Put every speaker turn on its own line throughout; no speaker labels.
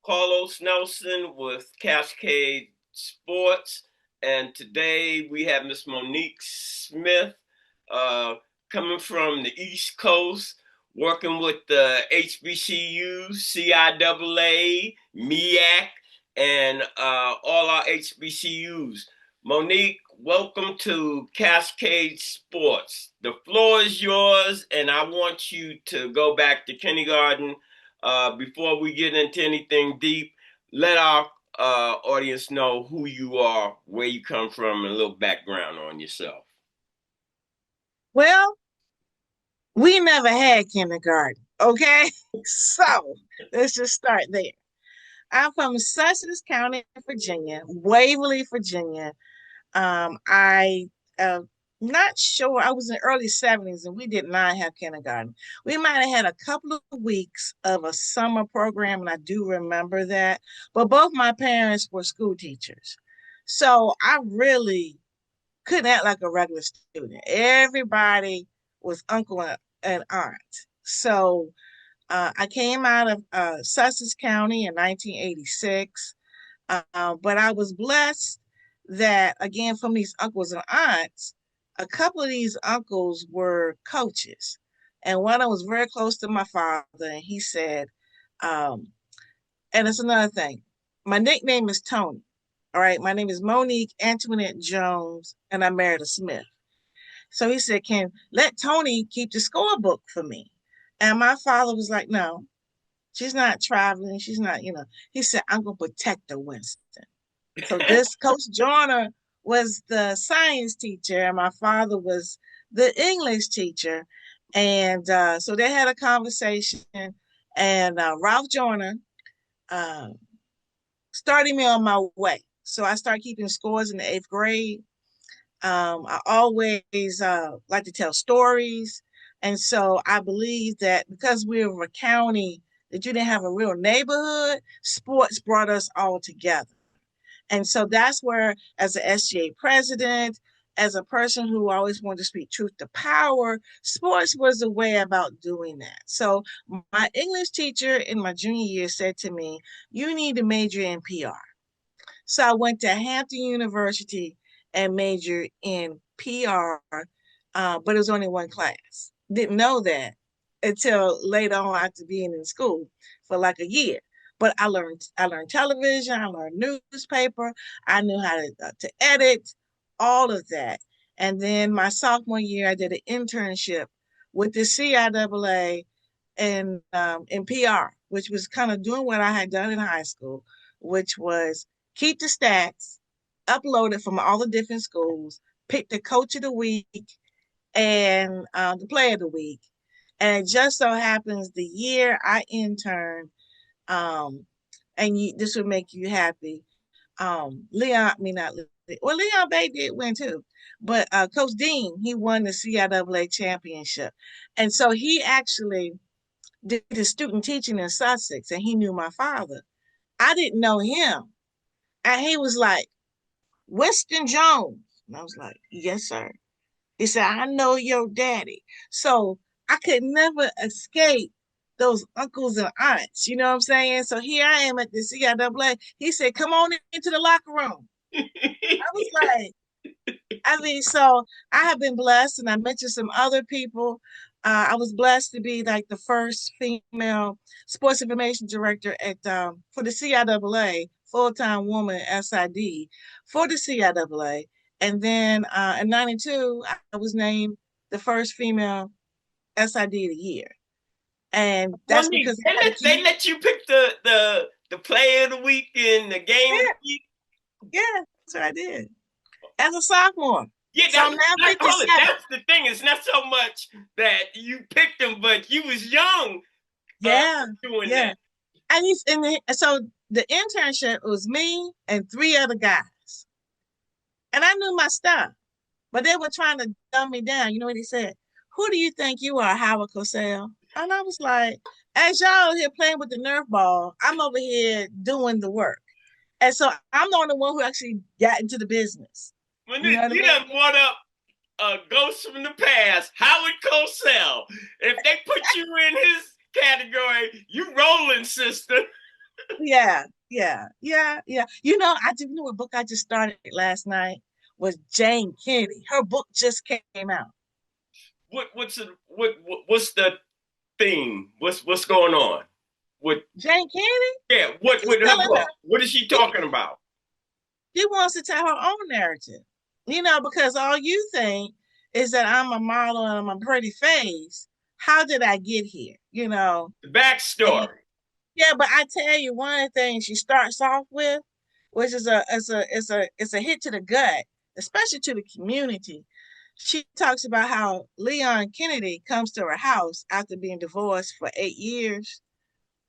Carlos Nelson with Cascade Sports, and today we have Miss Monique Smith uh, coming from the East Coast, working with the HBCU, CIAA, MEAC, and all our HBCUs. Monique, welcome to Cascade Sports. The floor is yours, and I want you to go back to kindergarten. Before we get into anything deep, let our audience know who you are, where you come from, and a little background on yourself.
Well, we never had kindergarten, okay? So let's just start there. I'm from Sussex County, Virginia, Waverly, Virginia. I not sure. I was in the early 70s and we did not have kindergarten. We might have had a couple of weeks of a summer program, and I do remember that. But both my parents were school teachers. So I really couldn't act like a regular student. Everybody was uncle and aunt. So I came out of Sussex County in 1986, but I was blessed that, again, from these uncles and aunts, a couple of these uncles were coaches. And one of them was very close to my father, and he said, um, and it's another thing, my nickname is Tony. All right, my name is Monique Antoinette Jones, and I'm married to Smith. So he said, can let Tony keep the scorebook for me. And my father was like, no, she's not traveling. She's not. He said, I'm going to protect her, Winston. So this Coach Joyner was the science teacher, and my father was the English teacher. And so they had a conversation, and Ralph Joyner uh, started me on my way. So I started keeping scores in the eighth grade. I always like to tell stories. And so I believe that because we were a county that you didn't have a real neighborhood, sports brought us all together. And so that's where, as an SGA president, as a person who always wanted to speak truth to power, sports was a way about doing that. So my English teacher in my junior year said to me, you need to major in PR. So I went to Hampton University and majored in PR, but it was only one class. Didn't know that until later on after being in school for like a year. But I learned television, I learned newspaper, I knew how to edit, all of that. And then my sophomore year, I did an internship with the CIAA in PR, which was kind of doing what I had done in high school, which was keep the stats, upload it from all the different schools, pick the coach of the week and the player of the week. And it just so happens the year I interned, um, and this would make you happy. Leon, I mean not well, Leon Bay did win too, but Coach Dean, he won the CIAA championship, and so he actually did his student teaching in Sussex, and he knew my father. I didn't know him, and he was like, Winston Jones. And I was like, yes, sir. He said, I know your daddy. So I could never escape those uncles and aunts. You know what I'm saying? So here I am at the CIAA. He said, come on into the locker room. I was like, so I have been blessed, and I mentioned some other people. I was blessed to be like the first female sports information director at for the CIAA, full-time woman SID for the CIAA. And then in '92, I was named the first female SID of the year. And that's
Monique,
because I
they
had to
let, they
keep.
let you pick the player of the week and the game of
Yeah,
the week.
yeah, that's what I did as a sophomore.
Yeah,
So
that's
I'm now
I call it.
57.
That's the thing. It's not so much that you picked them, but you was young
Yeah,
doing
yeah.
that.
So the internship was me and three other guys. And I knew my stuff, but they were trying to dumb me down. You know what he said? Who do you think you are, Howard Cosell? And I was like, as y'all here playing with the Nerf ball, I'm over here doing the work. And so I'm the only one who actually got into the business. You know
Monique,
what I
you
mean?
done brought up a ghost from the past, Howard Cosell. If they put you in his category, you rolling, sister.
Yeah. I didn't know a book I just started last night was Jane Kennedy. Her book just came out.
What's the theme? What's going on? What
Jane Kennedy?
Yeah, what
She's
with her
telling her
book? What is she
she,
talking about?
she wants to tell her own narrative. Because all you think is that I'm a model and I'm a pretty face. How did I get here?
The
And
backstory.
yeah, but I tell you, one of the things she starts off with, which is a hit to the gut, especially to the community. She talks about how Leon Kennedy comes to her house after being divorced for 8 years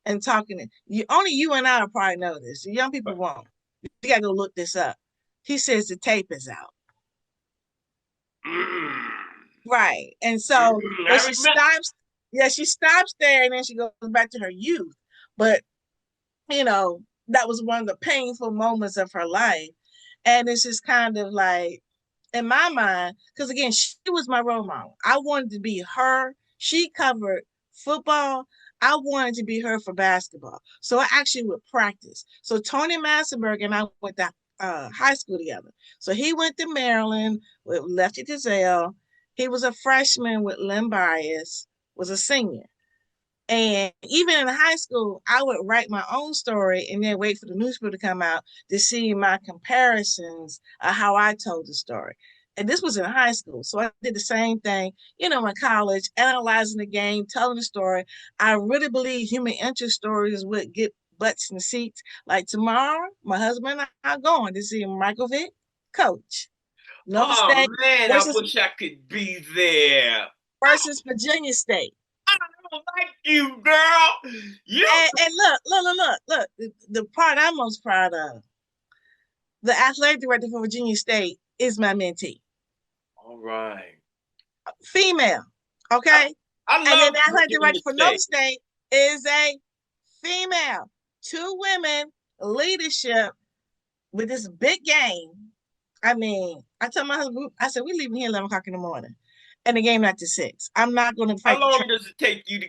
and talking to you. Only you and I will probably know this. The young people won't. You gotta go look this up. He says the tape is out.
Mm,
Right. And so, but
I
she
remember.
stops, yeah, she stops there and then she goes back to her youth. But that was one of the painful moments of her life. And it's just kind of like, in my mind, because again, she was my role model. I wanted to be her. She covered football. I wanted to be her for basketball. So I actually would practice. So Tony Massenberg and I went to high school together. So he went to Maryland with Lefty Driesell. He was a freshman with Lynn Bias, was a senior. And even in high school, I would write my own story and then wait for the newspaper to come out to see my comparisons of how I told the story. And this was in high school. So I did the same thing, in college, analyzing the game, telling the story. I really believe human interest stories would get butts in the seats. Like tomorrow, my husband and I are going to see Michael Vick coach. Norfolk
Oh
State
man, I
versus
wish I could be there.
versus Virginia State.
I don't like you, girl. You
And look. The part I'm most proud of, the athletic director for Virginia State is my mentee,
all right?
female.
I,
Okay.
I
And then
love
the athletic
Virginia
director for Norfolk
State.
State is a female. Two women leadership with this big game. I mean, I tell my husband, I said, we're leaving here 11 o'clock in the morning. And the game not to 6. I'm not going to
How
fight the train.
long does it take you to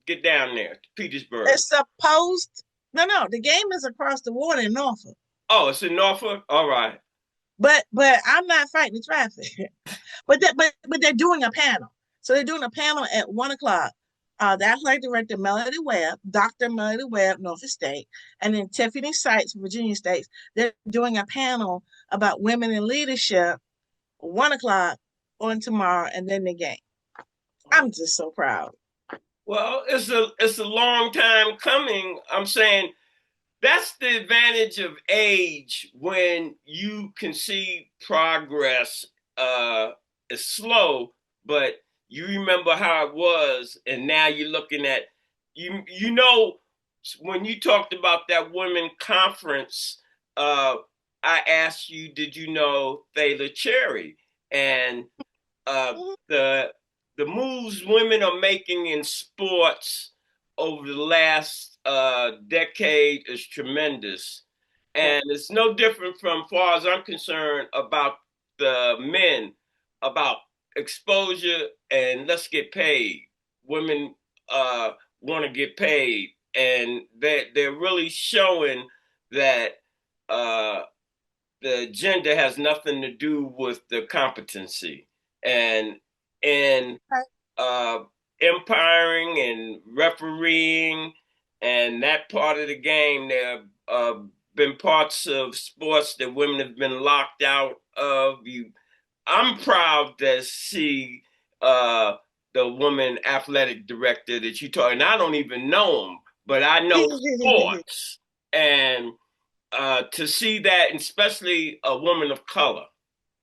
get down there to Petersburg?
It's supposed, no, the game is across the water in Norfolk.
Oh, it's in Norfolk. All right.
But I'm not fighting the traffic. but they're doing a panel. So they're doing a panel at 1 o'clock. The athletic director Melody Webb, Dr. Melody Webb, Norfolk State, and then Tiffany Seitz, Virginia State. They're doing a panel about women in leadership. 1 o'clock on tomorrow, and then the game. I'm just so proud.
Well, it's a long time coming. I'm saying that's the advantage of age when you can see progress. It's slow, but you remember how it was, and now you're looking at you know when you talked about that women conference. I asked you, did you know Thaler Cherry? And uh, the the moves women are making in sports over the last decade is tremendous,
Yeah.
and it's no different from, far as I'm concerned, about the men, about exposure and let's get paid. Women uh, want to get paid, and they're really showing that uh, the gender has nothing to do with the competency, and and uh, umpiring and refereeing and that part of the game. There have been parts of sports that women have been locked out of. I'm proud to see uh, the woman athletic director that you talk, and I don't even know him, but I know sports, and to see that, especially a woman of color.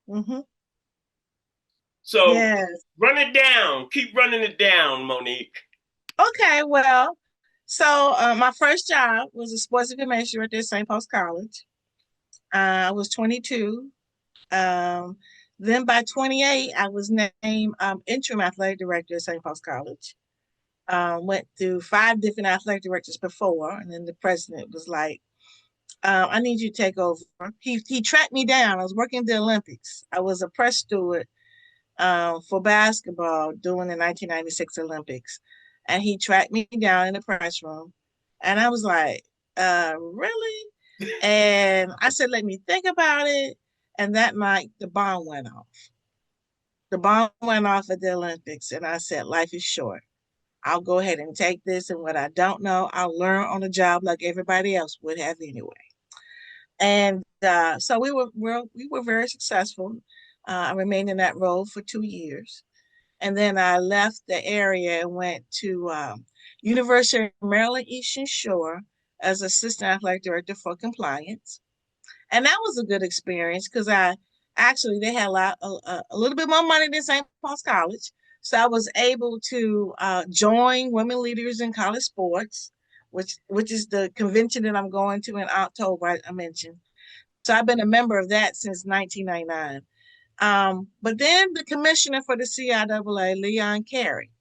Mm-hmm.
So
Yes.
run it down. Keep running it down, Monique.
Okay. Well, so my first job was a sports information director at St. Paul's College. I was 22. Um, then by 28, I was named interim athletic director at St. Paul's College. Went through 5 different athletic directors before, and then the president was like, "I need you to take over." He tracked me down. I was working at the Olympics. I was a press steward for basketball during the 1996 Olympics, and he tracked me down in the press room, and I was like, really? And I said, let me think about it. And that night, the bomb went off. The bomb went off at the Olympics. And I said, life is short. I'll go ahead and take this. And what I don't know, I'll learn on the job like everybody else would have anyway. And so we were very successful. I remained in that role for 2 years. And then I left the area and went to University of Maryland Eastern Shore as assistant athletic director for compliance. And that was a good experience because I actually they had a little bit more money than St. Paul's College, so I was able to join Women Leaders in College Sports, which is the convention that I'm going to in October. I mentioned, so I've been a member of that since 1999. But then the commissioner for the CIAA, Leon Carey,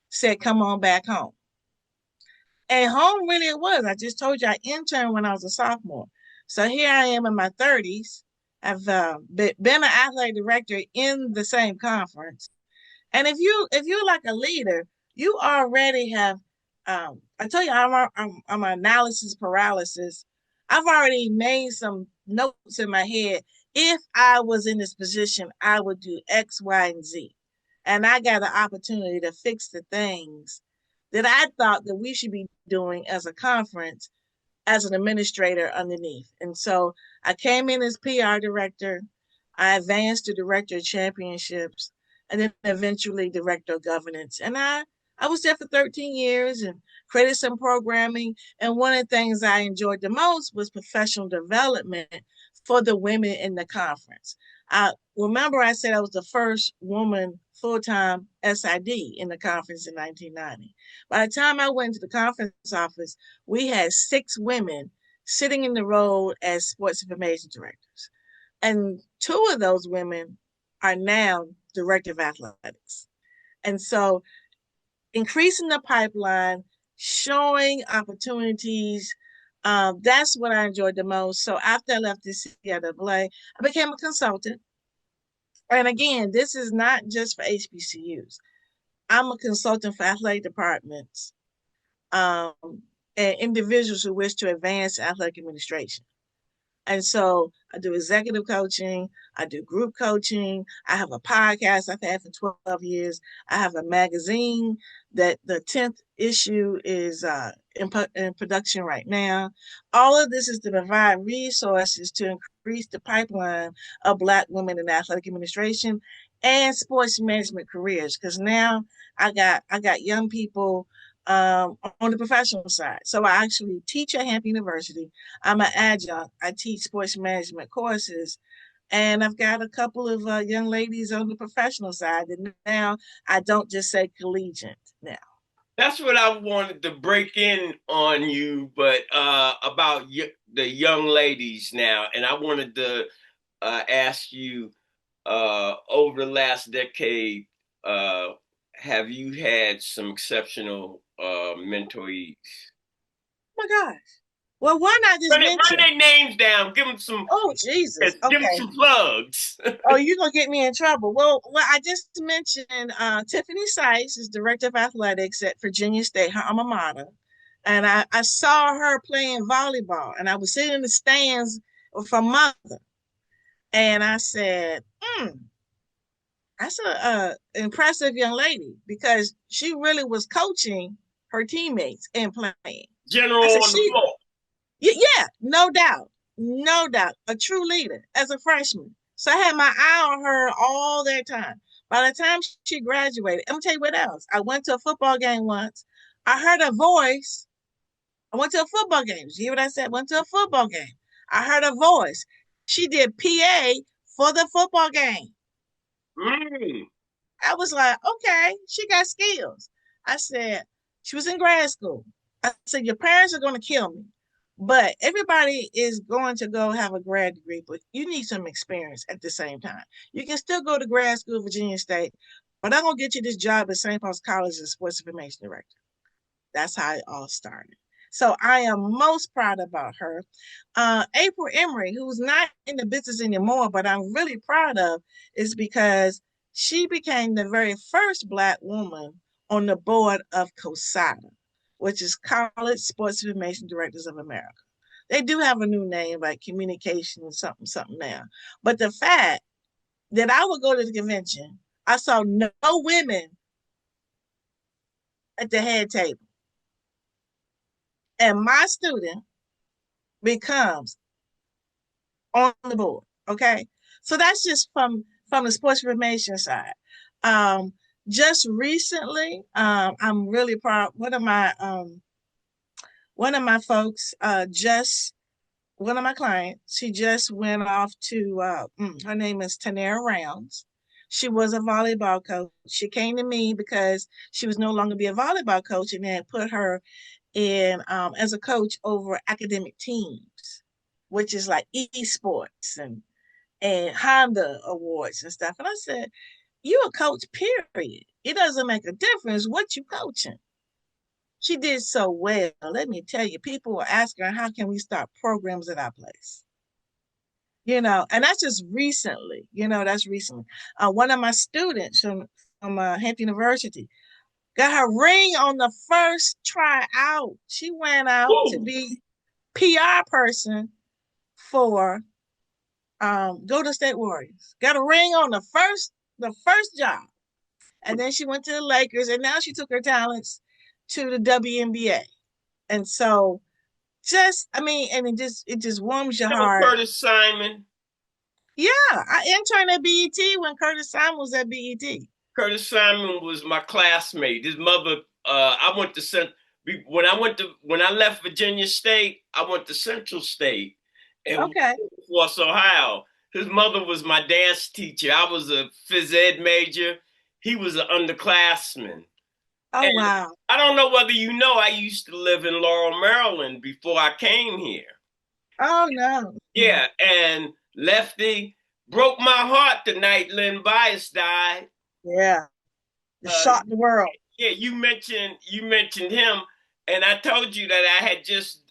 said, "Come on back home." And home really it was. I just told you I interned when I was a sophomore. So here I am in my 30s. I've been an athletic director in the same conference. And if you're like a leader, you already have. I tell you, I'm analysis paralysis. I've already made some notes in my head. If I was in this position, I would do X, Y, and Z. And I got the opportunity to fix the things that I thought that we should be doing as a conference as an administrator underneath. And so I came in as PR director. I advanced to director of championships and then eventually director of governance. And I was there for 13 years and created some programming. And one of the things I enjoyed the most was professional development for the women in the conference. I remember I said I was the first woman full-time SID in the conference in 1990. By the time I went to the conference office, we had 6 women sitting in the role as sports information directors. And 2 of those women are now director of athletics. And so increasing the pipeline, showing opportunities, that's what I enjoyed the most. So after I left the CIAA, I became a consultant. And again, this is not just for HBCUs. I'm a consultant for athletic departments um, and individuals who wish to advance athletic administration. And so I do executive coaching, I do group coaching, I have a podcast I've had for 12 years, I have a magazine that the 10th issue is in production right now. All of this is to provide resources to increase the pipeline of Black women in athletic administration and sports management careers. Because now I got young people on the professional side. So I actually teach at Hampton University. I'm an adjunct. I teach sports management courses. And I've got a couple of young ladies on the professional side. And now I don't just say collegiate now.
That's what I wanted to break in on you, but about the young ladies now, and I wanted to ask you over the last decade, uh, have you had some exceptional mentorees?
Oh my gosh. Well, one I just
Run
mentioned.
their names down. Give them some.
Oh, Jesus.
Give them
Okay.
some plugs.
Oh, you're gonna get me in trouble. Well, I just mentioned Tiffany Seitz is director of athletics at Virginia State, her alma mater, and I saw her playing volleyball, and I was sitting in the stands with her mother, and I said, "That's a impressive young lady because she really was coaching her teammates and playing." I
General
said,
on the
"She,
floor.
yeah, no doubt, no doubt, a true leader as a freshman." So I had my eye on her all that time. By the time she graduated, I'm gonna tell you what else. I went to a football game once. I heard her voice. I went to a football game. You hear what I said? Went to a football game. I heard her voice. She did PA for the football game.
Mm.
I was like, okay, she got skills. I said, she was in grad school. I said, your parents are going to kill me, but everybody is going to go have a grad degree, but you need some experience at the same time. You can still go to grad school, Virginia State, but I'm going to get you this job at St. Paul's College as sports information director. That's how it all started. So I am most proud about her. April Emory, who's not in the business anymore, but I'm really proud of, is because she became the very first Black woman on the board of COSIDA, which is College Sports Information Directors of America. They do have a new name like communication something something now. But the fact that I would go to the convention, I saw no women at the head table, and my student becomes on the board. Okay, so that's just from the sports information side. Um, just recently, I'm really proud. One of my folks, just one of my clients, she just went off to. Her name is Tanera Rounds. She was a volleyball coach. She came to me because she was no longer be a volleyball coach, and they had put her in as a coach over academic teams, which is like esports and Honda awards and stuff. And I said, you a coach, period. It doesn't make a difference what you coaching. She did so well. Let me tell you, people were asking her, how can we start programs at our place? And that's just recently, that's recently. One of my students from Hampton University got her ring on the first try out. She went out to
Woo!
be PR person for Golden State Warriors. Got a ring on the first job. And then she went to the Lakers, and now she took her talents to the WNBA. And so and it just warms your
Remember
heart.
Curtis Simon?
Yeah, I interned at BET when Curtis Simon was at BET.
Curtis Simon was my classmate. His mother, I went to when I left Virginia State, I went to Central State in
Okay.
West Ohio. His mother was my dance teacher. I was a phys ed major. He was an underclassman.
Oh
And
wow.
I don't know whether you know, I used to live in Laurel, Maryland before I came here.
Oh no.
Yeah, and Lefty broke my heart the night Len Bias died.
Yeah. It
Uh,
shocked the world.
yeah, you mentioned him, and I told you that I had just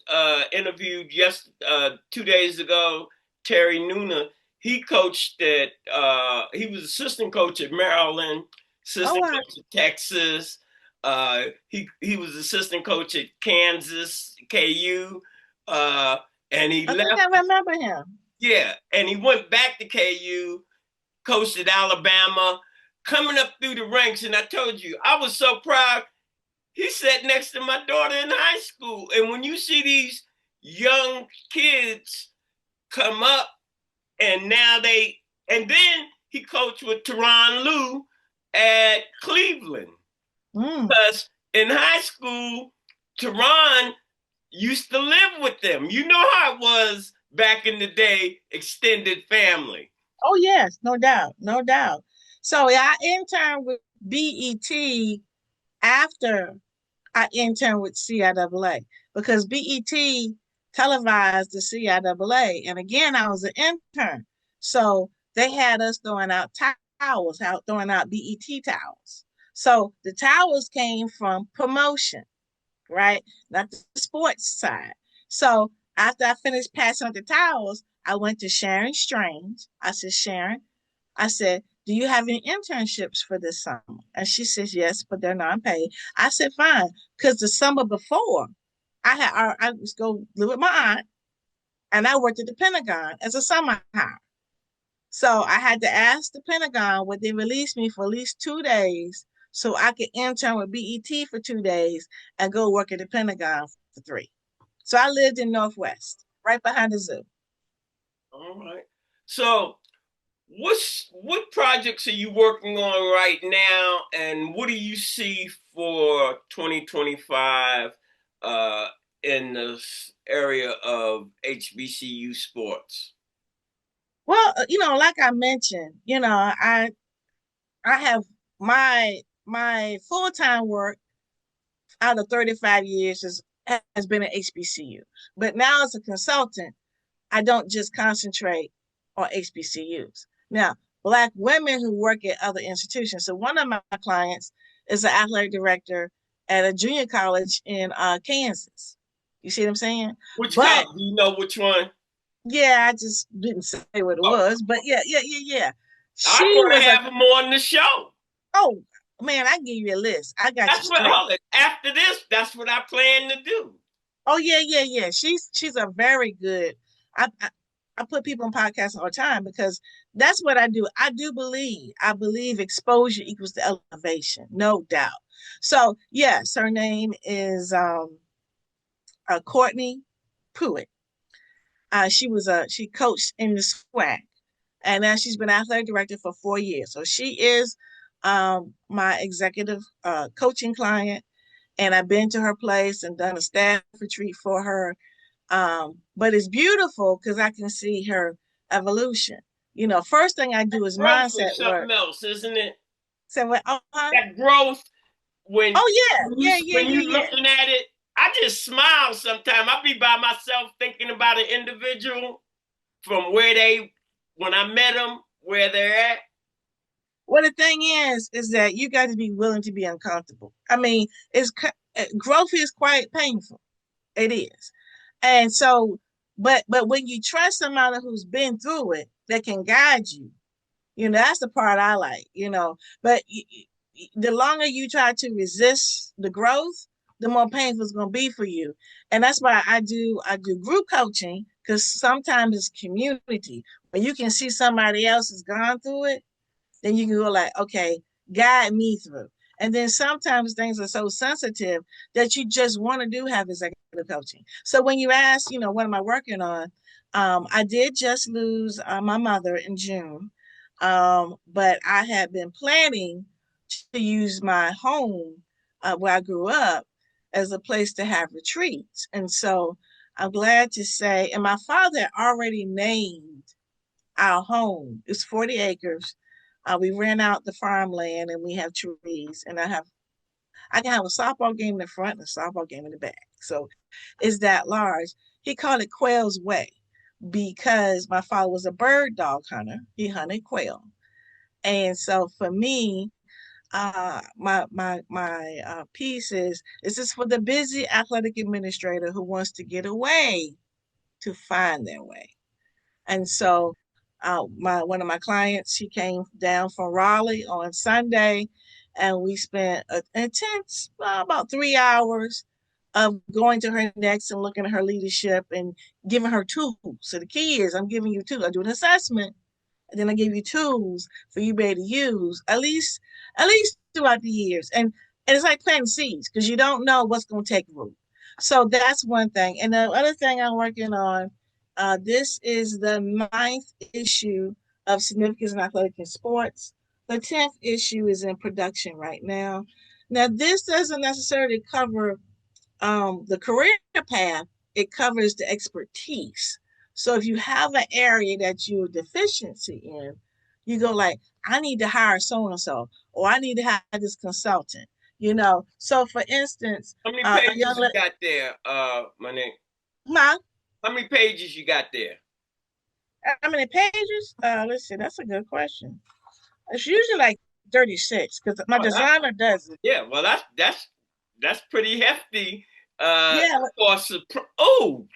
interviewed 2 days ago Terry Nuna. He coached at he was assistant coach at Maryland,
Oh
assistant
wow.
coach at Texas. He was assistant coach at Kansas KU, uh, and he
I think
left.
I remember him.
Yeah, and he went back to KU, coached at Alabama, coming up through the ranks. And I told you, I was so proud. He sat next to my daughter in high school. And when you see these young kids come up, and and then he coached with Tyronn Lue at Cleveland.
Mm.
Because in high school, Tyronn used to live with them. You know how it was back in the day, extended family.
Oh yes, no doubt, no doubt. So yeah, I interned with BET after I interned with CIAA because BET televised the CIAA, and again I was an intern, so they had us throwing out towels, out throwing out BET towels. So the towels came from promotion, right? Not the sports side. So after I finished passing out the towels, I went to Sharon Strange. I said, Sharon, I said, do you have any internships for this summer? And she says, yes, but they're non-paid. I said, fine, because the summer before, I was go live with my aunt, and I worked at the Pentagon as a summer hire. So I had to ask the Pentagon would they release me for at least 2 days so I could intern with BET for 2 days and go work at the Pentagon for three. So I lived in Northwest, right behind the zoo.
All right. So what projects are you working on right now, and what do you see for 2025 uh, in this area of HBCU sports?
Well, like I mentioned, I have my full-time work out of 35 years has been at HBCU. But now as a consultant, I don't just concentrate on HBCUs. Now, Black women who work at other institutions. So one of my clients is an athletic director at a junior college in Kansas. You see what I'm saying?
Which
But
college? Do you know which one?
yeah, I just didn't say what it
Oh,
was. But yeah, yeah, yeah, yeah.
I
She
want to
was a
have them on the show.
oh man, I give you a list. I got you
That's what.
straight.
Hold it. After this, that's what I plan to do.
Oh yeah, yeah, yeah. She's a very good. I put people on podcasts all the time because that's what I do. I believe exposure equals to elevation, no doubt. So yes, her name is Courtney Pruitt. She coached in the SWAC, and now she's been athletic director for 4 years. So she is my executive coaching client, and I've been to her place and done a staff retreat for her. But it's beautiful because I can see her evolution. First thing I do is
Growth
mindset
is
work.
something else, isn't it?
So,
That growth when
oh yeah,
when you
yeah, yeah,
when
yeah,
you
yeah.
looking at it, I just smile sometimes. I be by myself thinking about an individual from where they when I met them, where they're at.
Well, the thing is that you got to be willing to be uncomfortable. I mean, growth is quite painful. It is, and so, but when you trust somebody who's been through it, that can guide you. That's the part I like. But the longer you try to resist the growth, the more painful it's going to be for you. And that's why I do group coaching, because sometimes it's community. When you can see somebody else has gone through it, then you can go like, okay, guide me through. And then sometimes things are so sensitive that you just want to do have executive coaching. So when you ask, what am I working on? I did just lose my mother in June, but I had been planning to use my home where I grew up as a place to have retreats. And so I'm glad to say, and my father already named our home. It's 40 acres. We rent out the farmland and we have trees. And I can have a softball game in the front and a softball game in the back. So it's that large. He called it Quail's Way because my father was a bird dog hunter. He hunted quail. And so for me, my piece is this for the busy athletic administrator who wants to get away to find their way. And so my one of my clients, she came down from Raleigh on Sunday, and we spent an intense about 3 hours of going to her next and looking at her leadership and giving her tools. So the key is I'm giving you tools. I do an assessment, and then I give you tools for you to be able to use at least throughout the years. And it's like planting seeds because you don't know what's going to take root. So that's one thing. And the other thing I'm working on, this is the ninth issue of Significance in Athletic and Sports. The 10th issue is in production right now. Now, this doesn't necessarily cover the career path, it covers the expertise. So if you have an area that you're deficiency in, you go like, I need to hire so and so, or I need to hire this consultant. So for instance,
How many
a young
pages you
lady,
got there, Monique?
Ma,
How many pages you got there?
how many pages? Let's see, that's a good question. It's usually like 36 because my
Oh,
designer does it.
yeah. Well, that's pretty hefty.
Yeah,
For oh,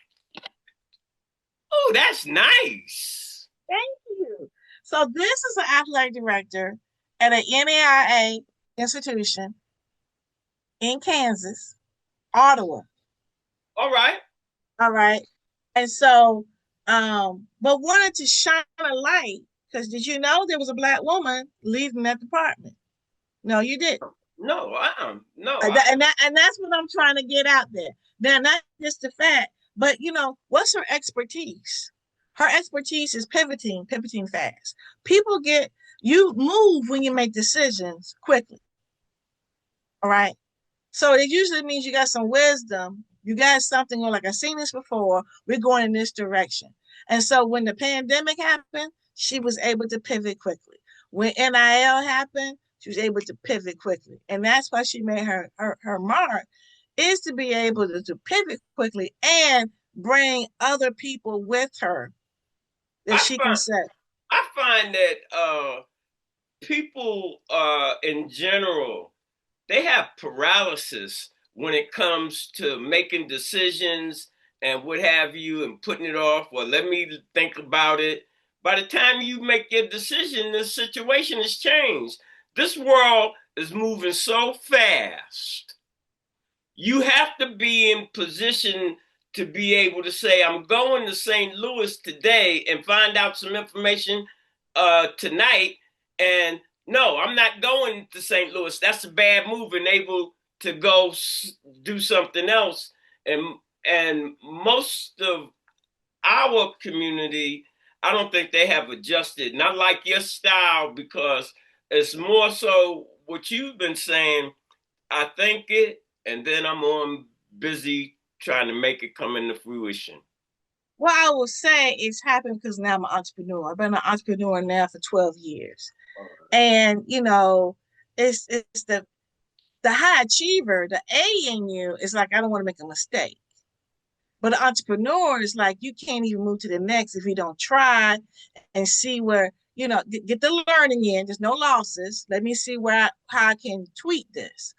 oh, that's nice.
thank you. So this is an athletic director at an NAIA institution in Kansas, Ottawa.
All right.
All right. And so, but wanted to shine a light because did you know there was a black woman leading that department? No, you didn't.
No, no.
And that's what I'm trying to get out there. Now, not just the fact, but what's her expertise? Her expertise is pivoting fast. People get you move when you make decisions quickly. All right. So it usually means you got some wisdom. You got something like I've seen this before. We're going in this direction. And so when the pandemic happened, she was able to pivot quickly. When NIL happened, she was able to pivot quickly. And that's why she made her mark is to be able to pivot quickly and bring other people with her that
I
she can
find
say,
I find that people in general they have paralysis when it comes to making decisions and what have you and putting it off. Well, let me think about it. By the time you make your decision, the situation has changed. This world is moving so fast. You have to be in position to be able to say, I'm going to St. Louis today and find out some information tonight. And no, I'm not going to St. Louis. That's a bad move, and able to go do something else. And most of our community, I don't think they have adjusted. Not like your style, because it's more so what you've been saying. I think it, and then I'm on busy trying to make it come into fruition.
Well, I will say it's happened because now I'm an entrepreneur. I've been an entrepreneur now for 12 years. And it's the high achiever, the A in you is like, I don't want to make a mistake. But an entrepreneur is like, you can't even move to the next if you don't try and see where, get the learning in. There's no losses. Let me see how I can tweak this.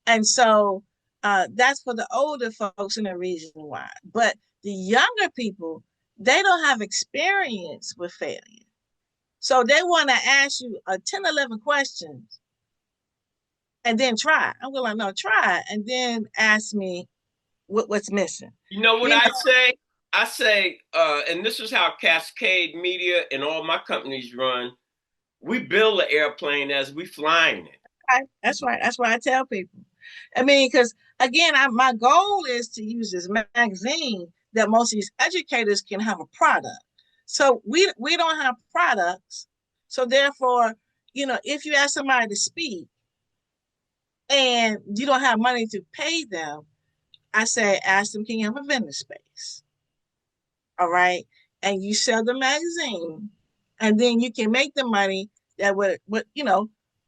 And so that's for the older folks and the reason why. But the younger people, they don't have experience with failure. So they want to ask you 10, 11 questions and then try. I'm going, no, try. And then ask me what's missing.
You know what I say? I say, and this is how Cascade Media and all my companies run. We build the airplane as we flying it.
That's right. That's what I tell people. I mean, because again, my goal is to use this magazine that most of these educators can have a product. So we don't have products. So therefore, if you ask somebody to speak and you don't have money to pay them, I say, ask them, can you have a vendor space? All right. And you sell the magazine, and then you can make the money that would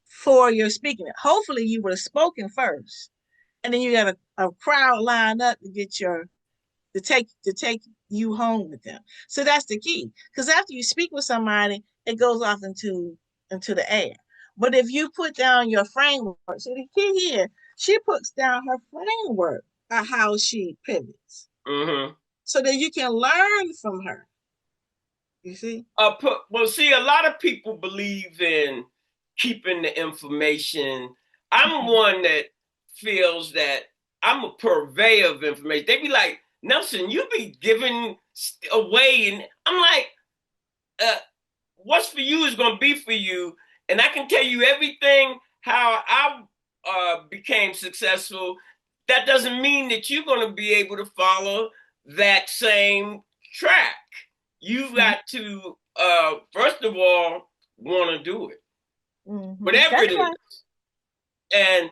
for your speaking. Hopefully you would have spoken first. And then you got a crowd lined up to get to take you home with them. So that's the key. Because after you speak with somebody, it goes off into the air. But if you put down your framework, so the key here, she puts down her framework of how she pivots.
Mm-hmm.
So that you can learn from her. You see?
Well, see, a lot of people believe in keeping the information. I'm one that feels that I'm a purveyor of information. They be like, Nelson, you be giving away, and I'm like, what's for you is going to be for you, and I can tell you everything how I became successful. That doesn't mean that you're going to be able to follow that same track. You've got to, first of all, want to do it, whatever
That's
it
right.
is. And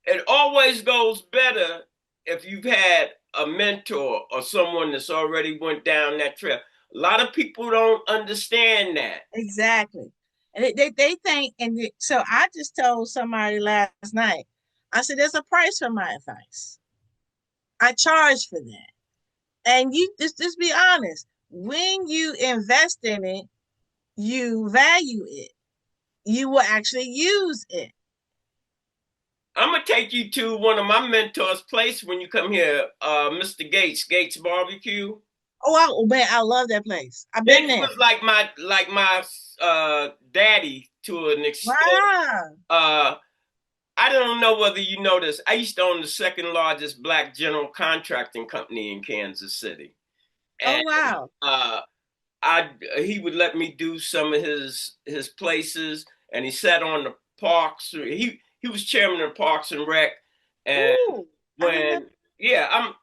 it always goes better if you've had a mentor or someone that's already went down that trail. A lot of people don't understand that.
Exactly. And they think, so I just told somebody last night, I said, there's a price for my advice. I charge for that. And you just be honest. When you invest in it, you value it. You will actually use it.
I'm gonna take you to one of my mentors' place when you come here, Mr. Gates Barbecue.
Oh, man, I love that place. I've been
He
there.
was like my daddy to an extent.
Wow.
I don't know whether you know this. I used to own the second largest black general contracting company in Kansas City,
Oh,
and
wow.
he would let me do some of his places, and he sat on the parks. He was chairman of Parks and Rec, and
Ooh, I didn't know.
when I'm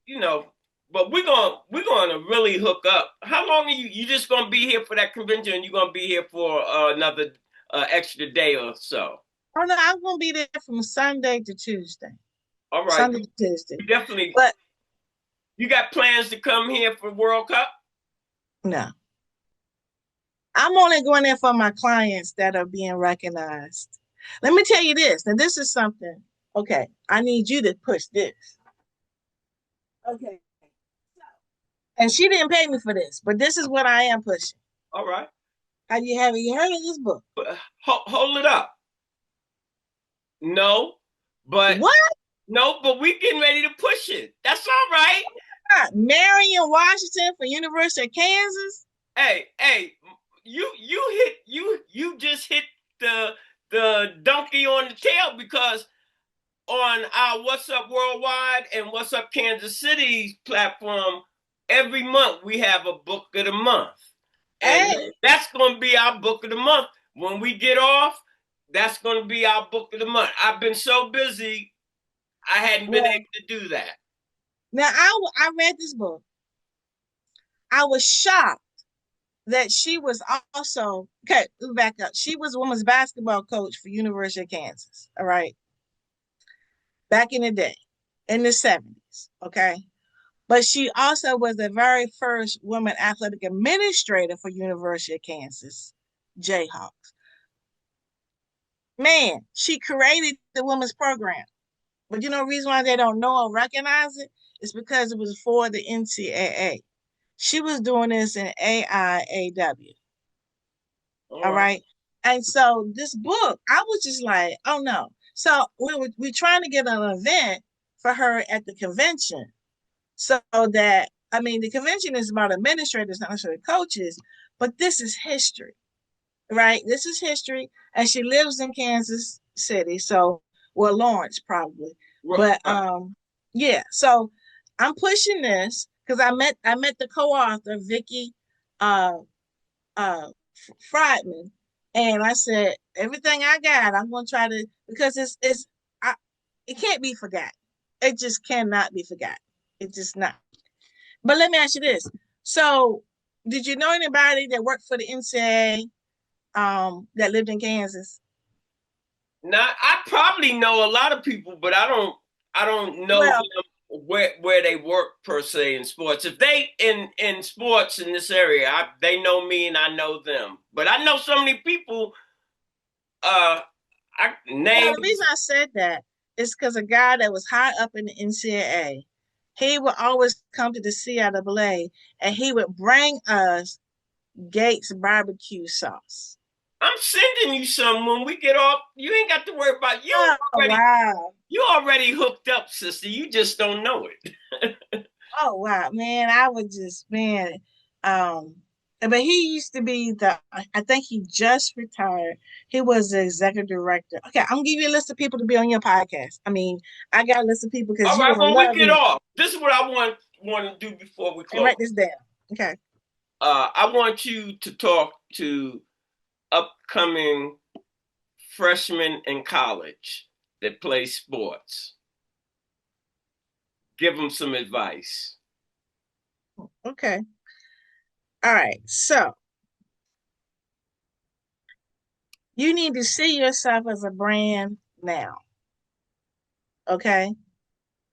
you know, but we're gonna really hook up. How long are you just gonna be here for that convention? And you're gonna be here for another extra day or so?
Oh, no, I'm going to be there from Sunday to Tuesday.
All right,
Sunday to Tuesday.
you definitely.
But
You got plans to come here for World Cup?
no, I'm only going there for my clients that are being recognized. Let me tell you this. Now, this is something. Okay, I need you to push this. Okay. And she didn't pay me for this, but this is what I am pushing.
All right.
Have you heard of this book?
Hold it up. No, but
What?
no, but we getting ready to push it. That's all right.
Marion Washington for University of Kansas.
Hey, you just hit the donkey on the tail, because on our What's Up Worldwide and What's Up Kansas City platform, every month we have a book of the month. And
Hey,
that's going to be our book of the month. When we get off, that's going to be our book of the month. I've been so busy, I hadn't been
well,
able to do that.
now I read this book. I was shocked that she was also okay. Back up. She was a women's basketball coach for University of Kansas. All right, back in the day, in the 70s. Okay, but she also was the very first woman athletic administrator for University of Kansas Jayhawks. Man, she created the women's program. But you know, the reason why they don't know or recognize it is because it was for the NCAA. She was doing this in AIAW.
All
All
right.
right. And so this book, I was just like, oh no. So we trying to get an event for her at the convention. So that I mean the convention is about administrators, not necessarily coaches, but this is history, right? This is history. And she lives in Kansas City. So well, Lawrence probably. But
Right.
yeah, so I'm pushing this because I met the co-author, Vicky uh uh Friedman, and I said everything I got, I'm gonna try to because I, it can't be forgotten. It just cannot be forgotten. It's just not. But let me ask you this: so, did you know anybody that worked for the NCAA that lived in Kansas?
Now, I probably know a lot of people, but I don't know
Well,
them where they work per se in sports. If they in sports in this area, they know me and I know them. But I know so many people. I
well, the reason
names.
I said that is because a guy that was high up in the NCAA, he would always come to the CIAA and he would bring us Gates barbecue sauce.
I'm sending you some when we get off. You ain't got to worry about
Oh
already.
wow.
You already hooked up, sister. You just don't know it.
Oh wow, man. I would just man. Um but he used to be I think he just retired. He was the executive director. Okay, I'm gonna give you a list of people to be on your podcast. I mean, I got a list of people because
All
you're
right,
gonna
when we
love
get
him.
off, this is what I want to do before we
And
close.
write this down. Okay.
I want you to talk to upcoming freshmen in college that play sports. Give them some advice.
Okay. All right. So you need to see yourself as a brand now. Okay.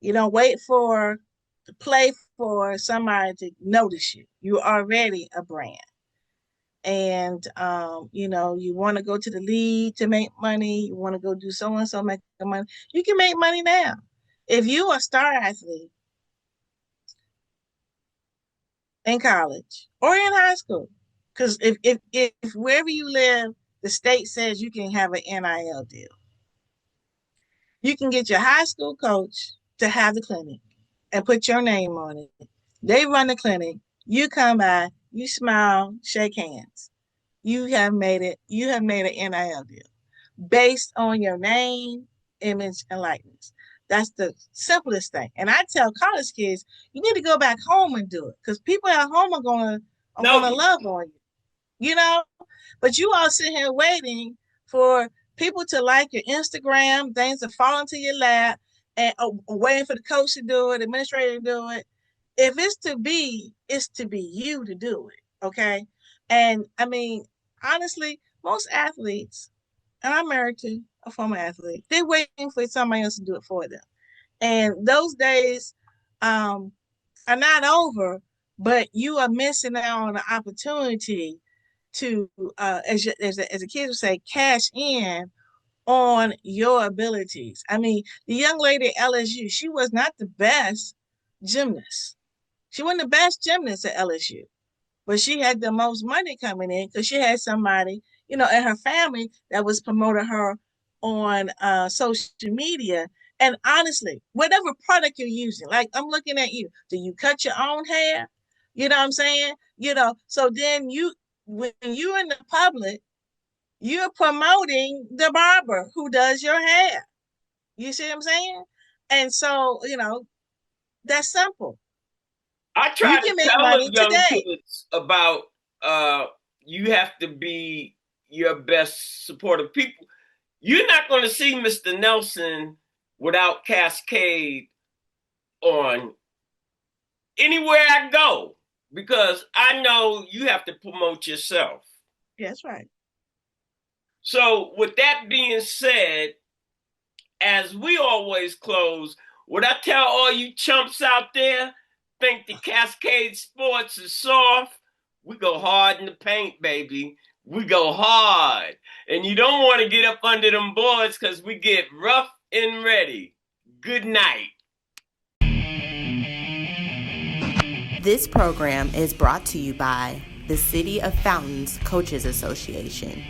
You don't wait for to play for somebody to notice you. You're already a brand. And you know, you want to go to the league to make money, you want to go do so and so make money. You can make money now. If you are a star athlete in college or in high school, because if wherever you live, the state says you can have an NIL deal. You can get your high school coach to have the clinic and put your name on it. They run the clinic. You come by, you smile, shake hands. You have made it. You have made an NIL deal based on your name, image, and likeness. That's the simplest thing. And I tell college kids, you need to go back home and do it because people at home are
No,
gonna love on you. You know, but you all sit here waiting for people to like your Instagram, things to fall into your lap, and waiting for the coach to do it, administrator to do it. If it's to be, it's to be you to do it. Okay. And I mean, honestly, most athletes, and I'm married to a former athlete, they're waiting for somebody else to do it for them. And those days um, are not over, but you are missing out on the opportunity to, as a kid would say, cash in on your abilities. I mean, the young lady at LSU, she was not the best gymnast. She wasn't the best gymnast at LSU, but she had the most money coming in because she had somebody, you know, in her family that was promoting her on social media. And honestly, whatever product you're using, like I'm looking at you, do you cut your own hair? You know what I'm saying? You know, so then when you're in the public, you're promoting the barber who does your hair. You see what I'm saying? And so, that's simple.
I
You
try to
can make
tell the
money
young
today.
kids about you have to be your best supportive people. You're not going to see Mr. Nelson without Cascade on anywhere I go because I know you have to promote yourself.
That's right.
So, with that being said, as we always close, what I tell all you chumps out there, think the Cascade Sports is soft. We go hard in the paint, baby. We go hard. And you don't want to get up under them boards because we get rough and ready. Good night.
This program is brought to you by the City of Fountains Coaches Association.